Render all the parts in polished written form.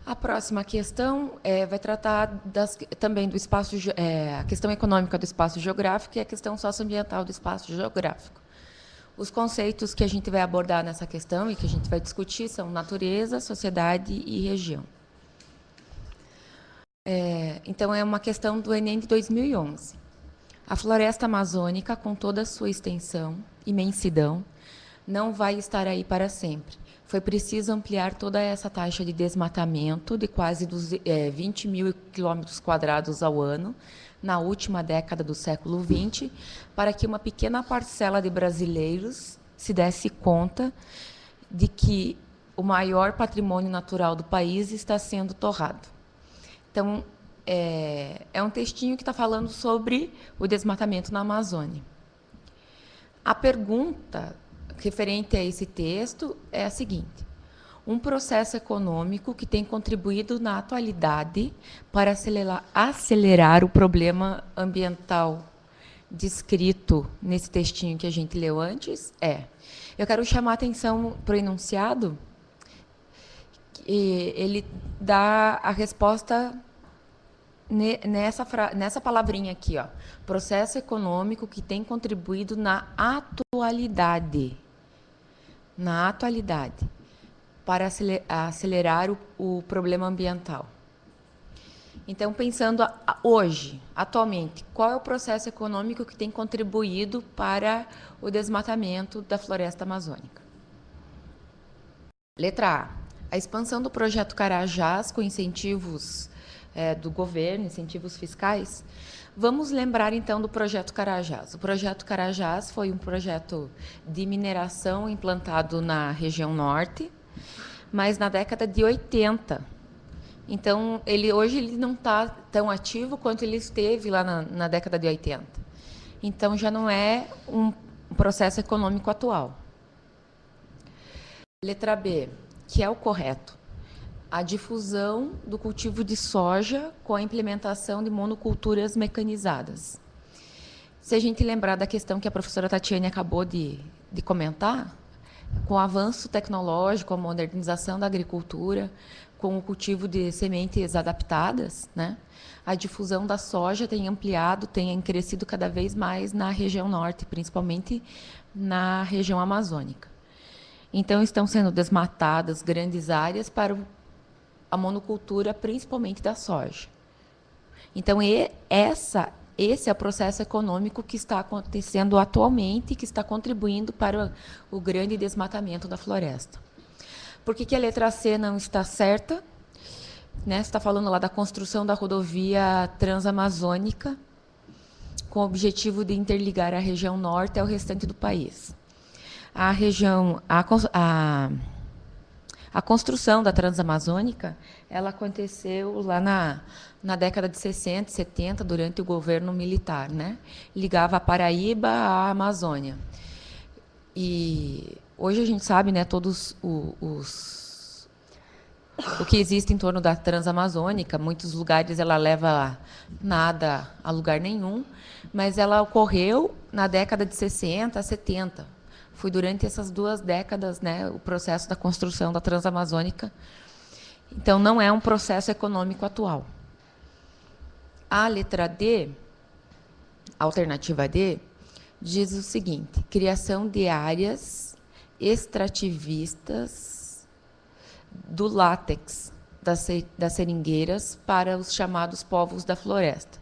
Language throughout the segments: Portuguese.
A próxima questão vai tratar também do espaço, a questão econômica do espaço geográfico e a questão socioambiental do espaço geográfico. Os conceitos que a gente vai abordar nessa questão e que a gente vai discutir são natureza, sociedade e região. Então, é uma questão do Enem de 2011. A floresta amazônica, com toda a sua extensão, imensidão, não vai estar aí para sempre. Foi preciso ampliar toda essa taxa de desmatamento de quase 20 mil quilômetros quadrados ao ano, na última década do século XX, para que uma pequena parcela de brasileiros se desse conta de que o maior patrimônio natural do país está sendo torrado. Então, é um textinho que está falando sobre o desmatamento na Amazônia. A pergunta referente a esse texto é a seguinte: um processo econômico que tem contribuído na atualidade para acelerar o problema ambiental descrito nesse textinho que a gente leu antes eu quero chamar a atenção para o enunciado, e ele dá a resposta nessa palavrinha aqui, ó, processo econômico que tem contribuído na atualidade, para acelerar o problema ambiental. Então, pensando hoje, atualmente, qual é o processo econômico que tem contribuído para o desmatamento da floresta amazônica? Letra A expansão do projeto Carajás com incentivos do governo, incentivos fiscais. Vamos lembrar, então, do projeto Carajás. O projeto Carajás foi um projeto de mineração implantado na região norte, mas na década de 80. Então, hoje ele não está tão ativo quanto ele esteve lá na década de 80. Então, já não é um processo econômico atual. Letra B, que é o correto. A difusão do cultivo de soja com a implementação de monoculturas mecanizadas. Se a gente lembrar da questão que a professora Tatiane acabou de comentar, com o avanço tecnológico, a modernização da agricultura, com o cultivo de sementes adaptadas, né, a difusão da soja tem ampliado, tem crescido cada vez mais na região norte, principalmente na região amazônica. Então, estão sendo desmatadas grandes áreas para a monocultura, principalmente da soja. Então, esse é o processo econômico que está acontecendo atualmente, que está contribuindo para o grande desmatamento da floresta. Por que a letra C não está certa? Né? Você está falando lá da construção da rodovia transamazônica, com o objetivo de interligar a região norte ao restante do país. A construção da Transamazônica, ela aconteceu lá na década de 60, 70, durante o governo militar, né? Ligava a Paraíba à Amazônia. E hoje a gente sabe, né, todos o que existe em torno da Transamazônica. Muitos lugares ela leva nada a lugar nenhum, mas ela ocorreu na década de 60, 70. Foi durante essas 2 décadas, né, o processo da construção da Transamazônica. Então, não é um processo econômico atual. A letra D, a alternativa D, diz o seguinte: criação de áreas extrativistas do látex das seringueiras para os chamados povos da floresta.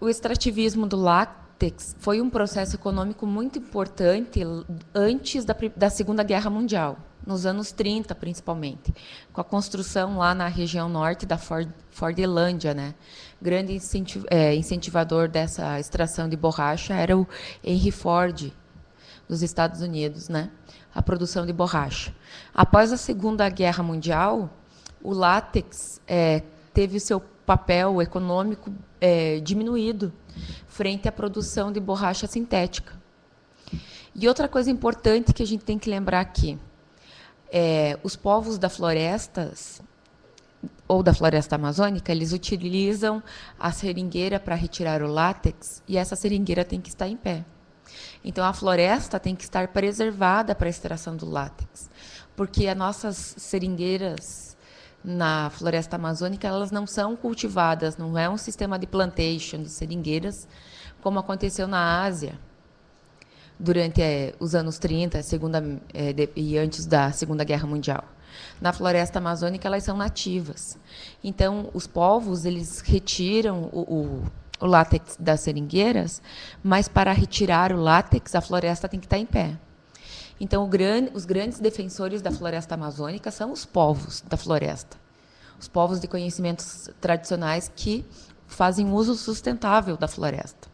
O extrativismo do látex foi um processo econômico muito importante antes da Segunda Guerra Mundial, nos anos 30, principalmente, com a construção lá na região norte da Fordelândia, né? Grande incentivador dessa extração de borracha era o Henry Ford, dos Estados Unidos, né? A produção de borracha. Após a Segunda Guerra Mundial, o látex teve o seu papel econômico diminuído frente à produção de borracha sintética. E outra coisa importante que a gente tem que lembrar aqui, os povos da floresta, ou da floresta amazônica, eles utilizam a seringueira para retirar o látex, e essa seringueira tem que estar em pé. Então, a floresta tem que estar preservada para a extração do látex, porque as nossas seringueiras na floresta amazônica, elas não são cultivadas, não é um sistema de plantation de seringueiras, como aconteceu na Ásia, durante os anos 30, e antes da Segunda Guerra Mundial. Na floresta amazônica, elas são nativas. Então, os povos, eles retiram o látex das seringueiras, mas para retirar o látex, a floresta tem que estar em pé. Então, os grandes defensores da floresta amazônica são os povos da floresta. Os povos de conhecimentos tradicionais que fazem uso sustentável da floresta.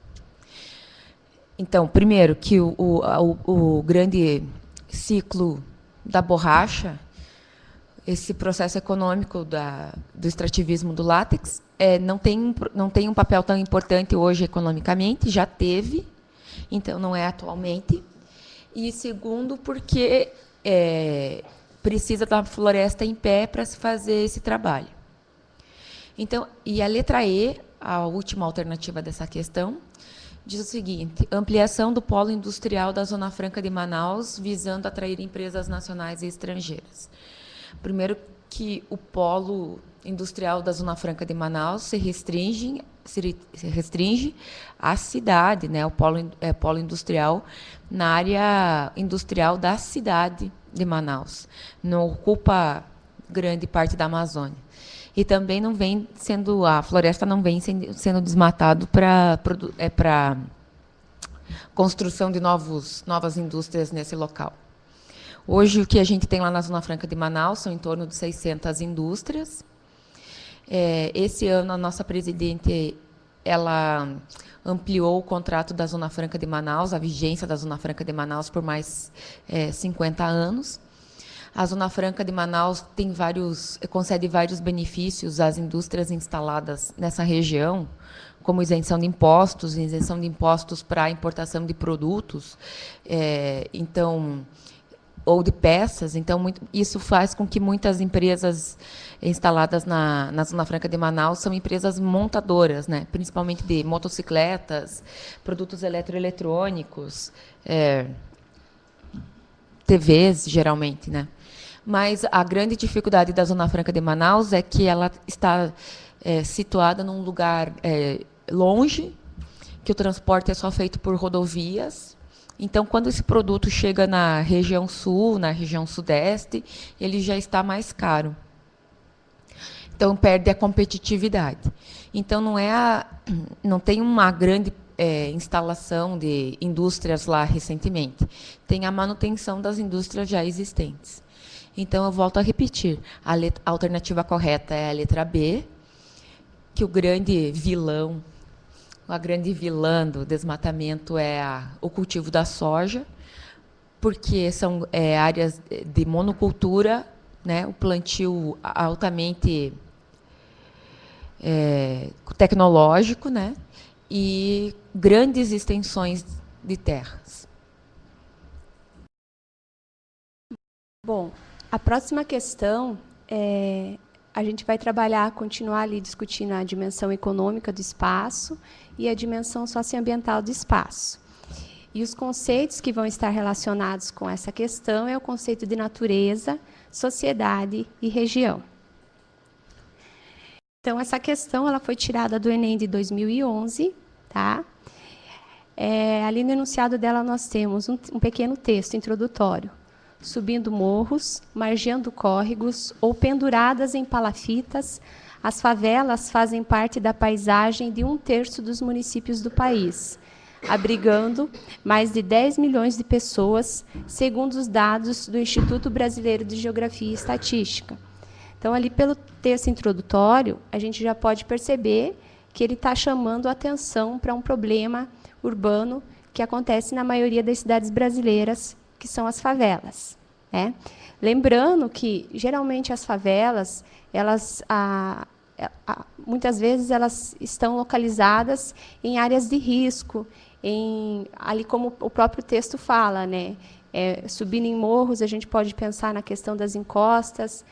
Então, primeiro, que o grande ciclo da borracha, esse processo econômico do extrativismo do látex, não tem um papel tão importante hoje economicamente, já teve, então não é atualmente. E segundo, porque precisa da floresta em pé para se fazer esse trabalho. Então, e a letra E, a última alternativa dessa questão, diz o seguinte: ampliação do polo industrial da Zona Franca de Manaus, visando atrair empresas nacionais e estrangeiras. Primeiro, que o polo industrial da Zona Franca de Manaus se restringe à cidade, né? O polo industrial na área industrial da cidade de Manaus. Não ocupa grande parte da Amazônia. E também a floresta não vem sendo desmatado para construção de novas indústrias nesse local. Hoje, o que a gente tem lá na Zona Franca de Manaus são em torno de 600 indústrias. Esse ano, a nossa presidente ela ampliou o contrato da Zona Franca de Manaus, a vigência da Zona Franca de Manaus, por mais 50 anos. A Zona Franca de Manaus concede vários benefícios às indústrias instaladas nessa região, como isenção de impostos para a importação de produtos, ou de peças. Então, isso faz com que muitas empresas instaladas na Zona Franca de Manaus são empresas montadoras, né? Principalmente de motocicletas, produtos eletroeletrônicos, TVs, geralmente, né? Mas a grande dificuldade da Zona Franca de Manaus é que ela está situada num lugar longe, que o transporte é só feito por rodovias. Então, quando esse produto chega na região sul, na região sudeste, ele já está mais caro. Então, perde a competitividade. Então, não tem uma grande instalação de indústrias lá recentemente. Tem a manutenção das indústrias já existentes. Então, eu volto a repetir. A alternativa correta é a letra B, que a grande vilã do desmatamento é o cultivo da soja, porque são áreas de monocultura, né, o plantio altamente tecnológico, né, e grandes extensões de terras. Bom, a próxima questão a gente vai continuar ali discutindo a dimensão econômica do espaço e a dimensão socioambiental do espaço. E os conceitos que vão estar relacionados com essa questão é o conceito de natureza, sociedade e região. Então, essa questão ela foi tirada do Enem de 2011, tá? Ali no enunciado dela nós temos um pequeno texto introdutório. Subindo morros, margeando córregos ou penduradas em palafitas, as favelas fazem parte da paisagem de 1/3 dos municípios do país, abrigando mais de 10 milhões de pessoas, segundo os dados do Instituto Brasileiro de Geografia e Estatística. Então, ali pelo texto introdutório, a gente já pode perceber que ele está chamando a atenção para um problema urbano que acontece na maioria das cidades brasileiras, que são as favelas. Lembrando que, geralmente, as favelas, muitas vezes, elas estão localizadas em áreas de risco, ali como o próprio texto fala, né? Subindo em morros, a gente pode pensar na questão das encostas,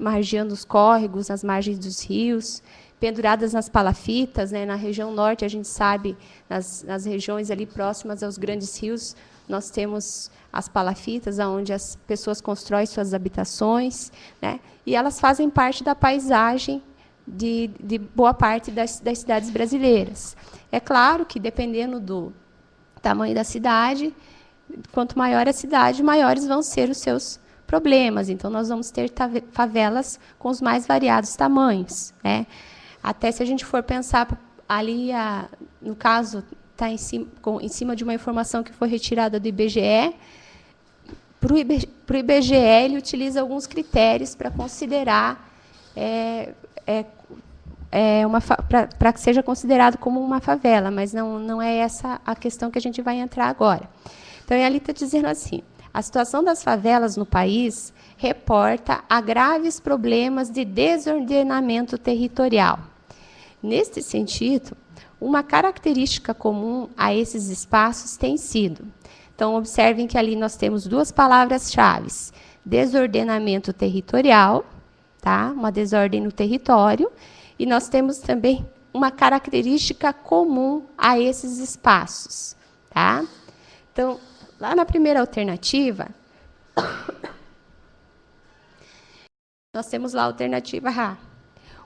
margeando os córregos, as margens dos rios, penduradas nas palafitas, né? Na região norte, a gente sabe, nas regiões ali próximas aos grandes rios, nós temos as palafitas, onde as pessoas constroem suas habitações, né? E elas fazem parte da paisagem de boa parte das cidades brasileiras. É claro que, dependendo do tamanho da cidade, quanto maior a cidade, maiores vão ser os seus problemas. Então, nós vamos ter favelas com os mais variados tamanhos, né? Até se a gente for pensar ali, no caso, está em cima de uma informação que foi retirada do IBGE. Para o IBGE, ele utiliza alguns critérios para considerar, para que seja considerado como uma favela, mas não é essa a questão que a gente vai entrar agora. Então, ali está dizendo assim: a situação das favelas no país reporta a graves problemas de desordenamento territorial. Neste sentido, uma característica comum a esses espaços tem sido... Então, observem que ali nós temos duas palavras-chave: desordenamento territorial, tá? Uma desordem no território, e nós temos também uma característica comum a esses espaços, tá? Então, lá na primeira alternativa, nós temos lá a alternativa A: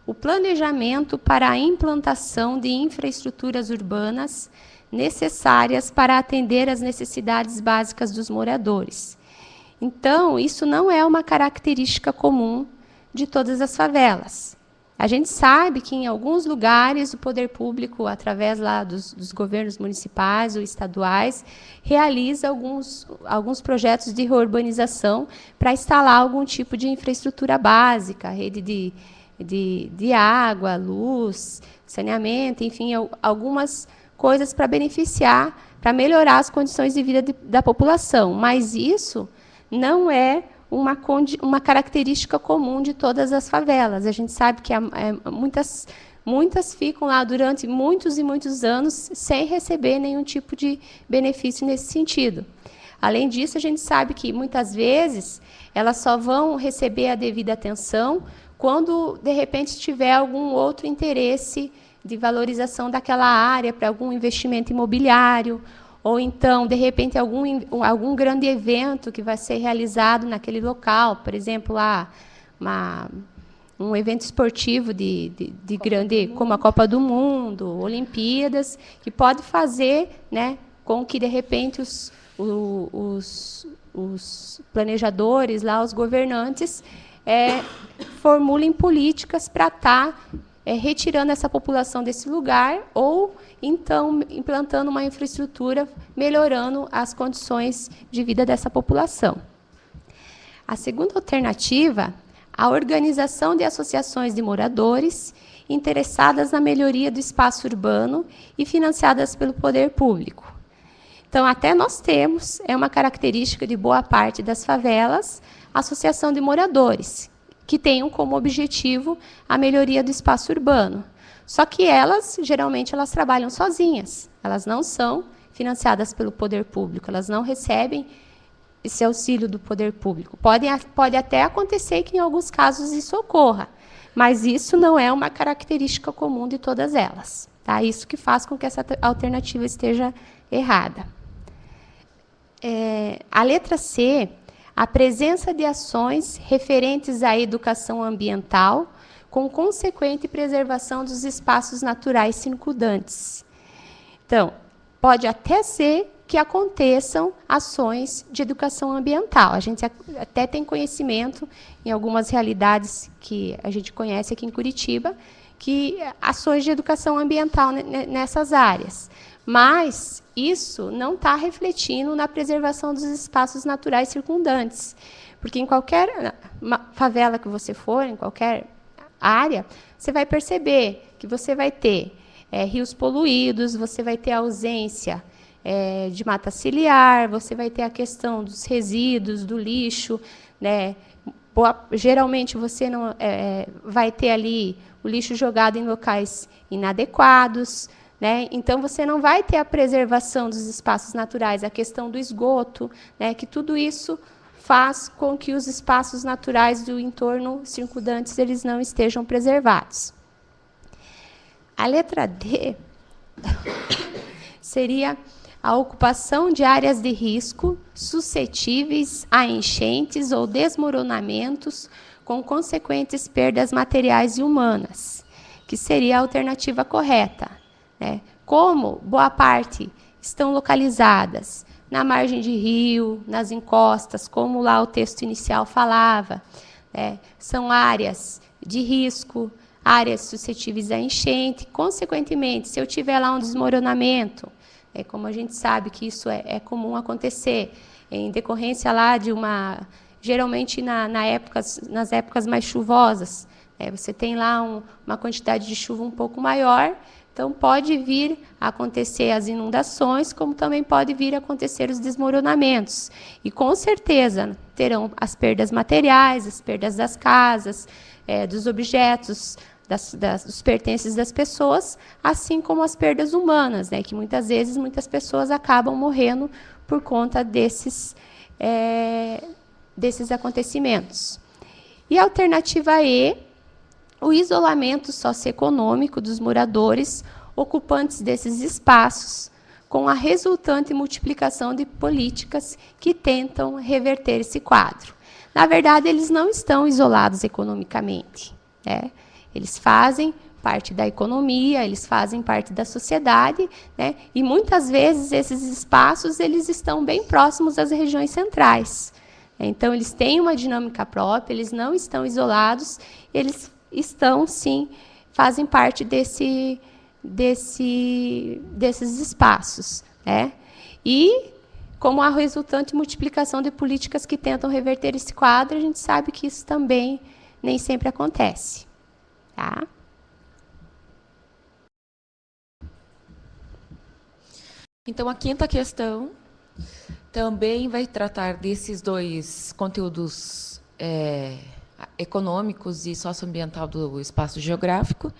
o planejamento para a implantação de infraestruturas urbanas necessárias para atender às necessidades básicas dos moradores. Então, isso não é uma característica comum de todas as favelas. A gente sabe que, em alguns lugares, o poder público, através lá dos governos municipais ou estaduais, realiza alguns projetos de reurbanização para instalar algum tipo de infraestrutura básica, rede de água, luz, saneamento, enfim, algumas coisas para beneficiar, para melhorar as condições de vida da população. Mas isso não é uma característica comum de todas as favelas. A gente sabe que muitas ficam lá durante muitos e muitos anos sem receber nenhum tipo de benefício nesse sentido. Além disso, a gente sabe que, muitas vezes, elas só vão receber a devida atenção quando, de repente, tiver algum outro interesse de valorização daquela área para algum investimento imobiliário, ou então, de repente, algum grande evento que vai ser realizado naquele local, por exemplo, um evento esportivo de grande, como a Copa do Mundo, Olimpíadas, que pode fazer, né, com que, de repente, os planejadores, lá, os governantes, formulem políticas para estar retirando essa população desse lugar, ou então implantando uma infraestrutura, melhorando as condições de vida dessa população. A segunda alternativa, a organização de associações de moradores interessadas na melhoria do espaço urbano e financiadas pelo poder público. Então, até nós temos, é uma característica de boa parte das favelas, a associação de moradores, que tenham como objetivo a melhoria do espaço urbano. Só que geralmente, elas trabalham sozinhas. Elas não são financiadas pelo poder público, elas não recebem esse auxílio do poder público. Pode até acontecer que, em alguns casos, isso ocorra, mas isso não é uma característica comum de todas elas. Tá? Isso que faz com que essa alternativa esteja errada. A letra C: a presença de ações referentes à educação ambiental, com consequente preservação dos espaços naturais circundantes. Então, pode até ser que aconteçam ações de educação ambiental. A gente até tem conhecimento, em algumas realidades que a gente conhece aqui em Curitiba, que ações de educação ambiental nessas áreas. Mas isso não está refletindo na preservação dos espaços naturais circundantes. Porque em qualquer favela que você for, em qualquer área, você vai perceber que você vai ter rios poluídos, você vai ter ausência de mata ciliar, você vai ter a questão dos resíduos, do lixo, né? Geralmente, você não vai ter ali o lixo jogado em locais inadequados, né? Então, você não vai ter a preservação dos espaços naturais, a questão do esgoto, né? Que tudo isso faz com que os espaços naturais do entorno circundantes eles não estejam preservados. A letra D seria a ocupação de áreas de risco suscetíveis a enchentes ou desmoronamentos com consequentes perdas materiais e humanas, que seria a alternativa correta, né? Como boa parte estão localizadas na margem de rio, nas encostas, como lá o texto inicial falava, né? São áreas de risco, áreas suscetíveis a enchente. Consequentemente, se eu tiver lá um desmoronamento, como a gente sabe que isso é comum acontecer, em decorrência lá de uma... Geralmente, nas épocas mais chuvosas, você tem lá uma quantidade de chuva um pouco maior, então pode vir a acontecer as inundações, como também pode vir a acontecer os desmoronamentos. E, com certeza, terão as perdas materiais, as perdas das casas, dos objetos, dos pertences das pessoas, assim como as perdas humanas, né, que muitas vezes muitas pessoas acabam morrendo por conta desses acontecimentos. E a alternativa E, o isolamento socioeconômico dos moradores ocupantes desses espaços, com a resultante multiplicação de políticas que tentam reverter esse quadro. Na verdade, eles não estão isolados economicamente, né? Eles fazem parte da economia, eles fazem parte da sociedade, né? E muitas vezes esses espaços eles estão bem próximos das regiões centrais. Então, eles têm uma dinâmica própria, eles não estão isolados, eles estão, sim, fazem parte desses espaços, né? E, como a resultante multiplicação de políticas que tentam reverter esse quadro, a gente sabe que isso também nem sempre acontece. Tá? Então, a quinta questão também vai tratar desses dois conteúdos econômicos e socioambiental do espaço geográfico.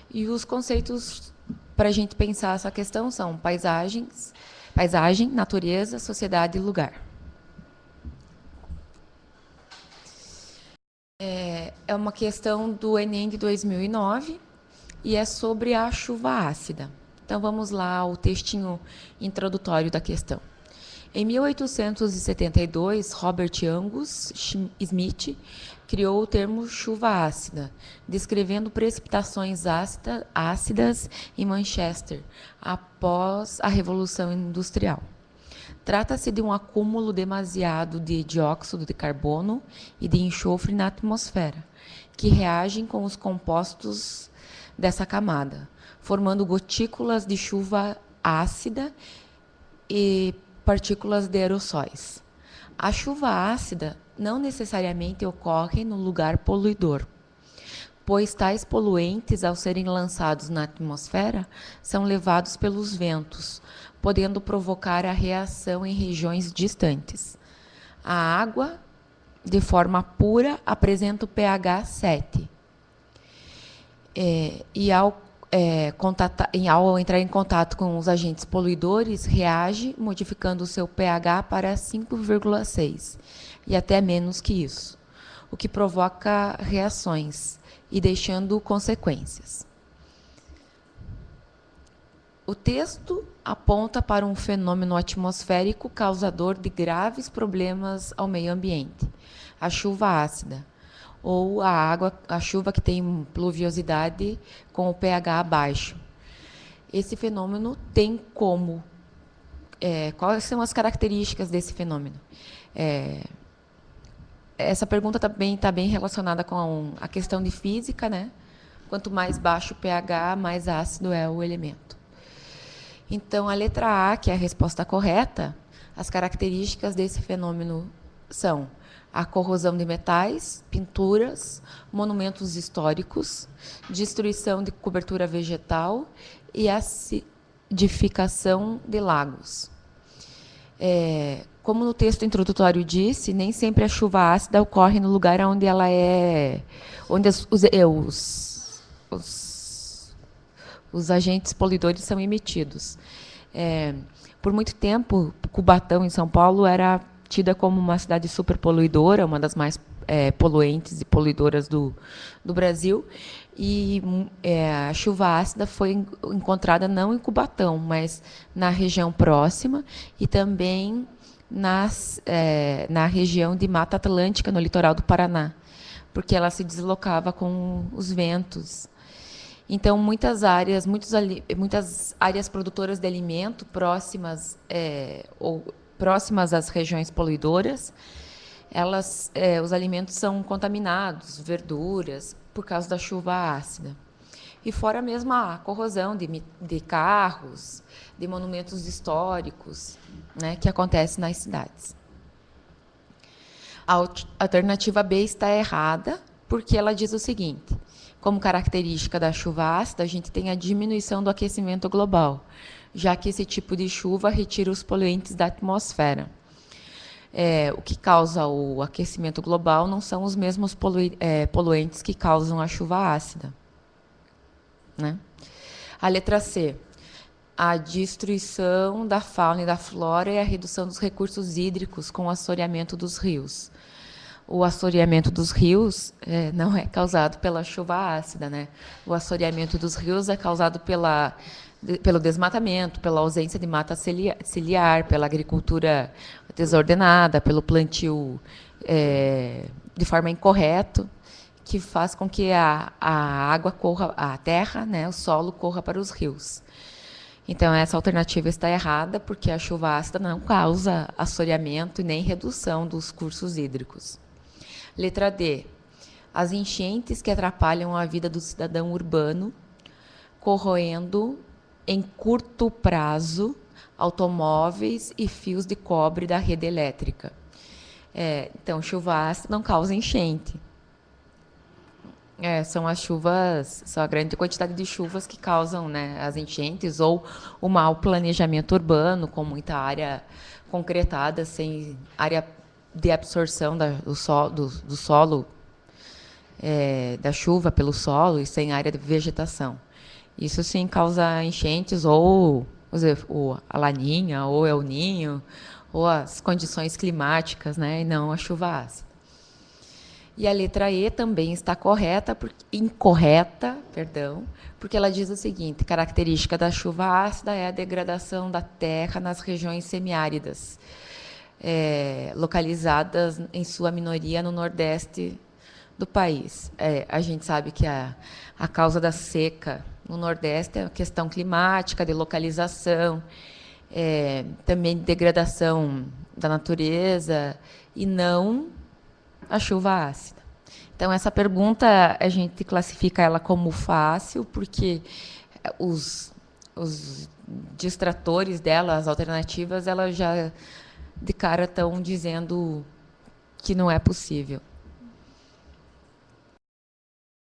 E os conceitos para a gente pensar essa questão são paisagem, natureza, sociedade e lugar. É uma questão do Enem de 2009 e é sobre a chuva ácida. Então, vamos lá ao textinho introdutório da questão. Em 1872, Robert Angus Smith criou o termo chuva ácida, descrevendo precipitações ácidas em Manchester, após a Revolução Industrial. Trata-se de um acúmulo demasiado de dióxido de carbono e de enxofre na atmosfera, que reagem com os compostos dessa camada, formando gotículas de chuva ácida e partículas de aerossóis. A chuva ácida não necessariamente ocorre no lugar poluidor, pois tais poluentes, ao serem lançados na atmosfera, são levados pelos ventos, podendo provocar a reação em regiões distantes. A água, de forma pura, apresenta o pH 7. E ao entrar em contato com os agentes poluidores, reage modificando o seu pH para 5,6 e até menos que isso, o que provoca reações e deixando consequências. O texto aponta para um fenômeno atmosférico causador de graves problemas ao meio ambiente, a chuva ácida, ou a chuva que tem pluviosidade com o pH baixo. Esse fenômeno tem como... quais são as características desse fenômeno? Essa pergunta também está bem relacionada com a questão de física, né? Quanto mais baixo o pH, mais ácido é o elemento. Então, a letra A, que é a resposta correta, as características desse fenômeno são a corrosão de metais, pinturas, monumentos históricos, destruição de cobertura vegetal e acidificação de lagos. Como no texto introdutório disse, nem sempre a chuva ácida ocorre no lugar onde ela onde os agentes poluidores são emitidos. Por muito tempo, Cubatão, em São Paulo, era tida como uma cidade superpoluidora, uma das mais poluentes e poluidoras do Brasil. E a chuva ácida foi encontrada não em Cubatão, mas na região próxima e também na região de Mata Atlântica, no litoral do Paraná, porque ela se deslocava com os ventos. Então, muitas áreas produtoras de alimento próximas às regiões poluidoras, os alimentos são contaminados, verduras, por causa da chuva ácida. E fora mesmo a corrosão de carros, de monumentos históricos, né, que acontece nas cidades. A alternativa B está errada, porque ela diz o seguinte: como característica da chuva ácida, a gente tem a diminuição do aquecimento global, já que esse tipo de chuva retira os poluentes da atmosfera. O que causa o aquecimento global não são os mesmos poluentes que causam a chuva ácida, né? A letra C: a destruição da fauna e da flora e a redução dos recursos hídricos com o assoreamento dos rios. O assoreamento dos rios não é causado pela chuva ácida, né? O assoreamento dos rios é causado pelo desmatamento, pela ausência de mata ciliar, pela agricultura desordenada, pelo plantio de forma incorreta, que faz com que a água corra, a terra, né, o solo corra para os rios. Então, essa alternativa está errada, porque a chuva ácida não causa assoreamento e nem redução dos cursos hídricos. Letra D: as enchentes que atrapalham a vida do cidadão urbano, corroendo em curto prazo automóveis e fios de cobre da rede elétrica. Então, chuva ácida não causa enchente. São a grande quantidade de chuvas que causam, né, as enchentes, ou o mau planejamento urbano, com muita área concretada, sem área de absorção do solo, da chuva pelo solo, e sem área de vegetação. Isso sim causa enchentes, ou a laninha, ou El Niño, ou as condições climáticas, né, e não a chuva ácida. E a letra E também está incorreta, porque ela diz o seguinte: característica da chuva ácida é a degradação da terra nas regiões semiáridas, localizadas, em sua minoria, no nordeste do país. A gente sabe que a causa da seca no nordeste é a questão climática, de localização, também de degradação da natureza, e não a chuva ácida. Então, essa pergunta a gente classifica ela como fácil, porque os distratores dela, as alternativas, elas já de cara estão dizendo que não é possível.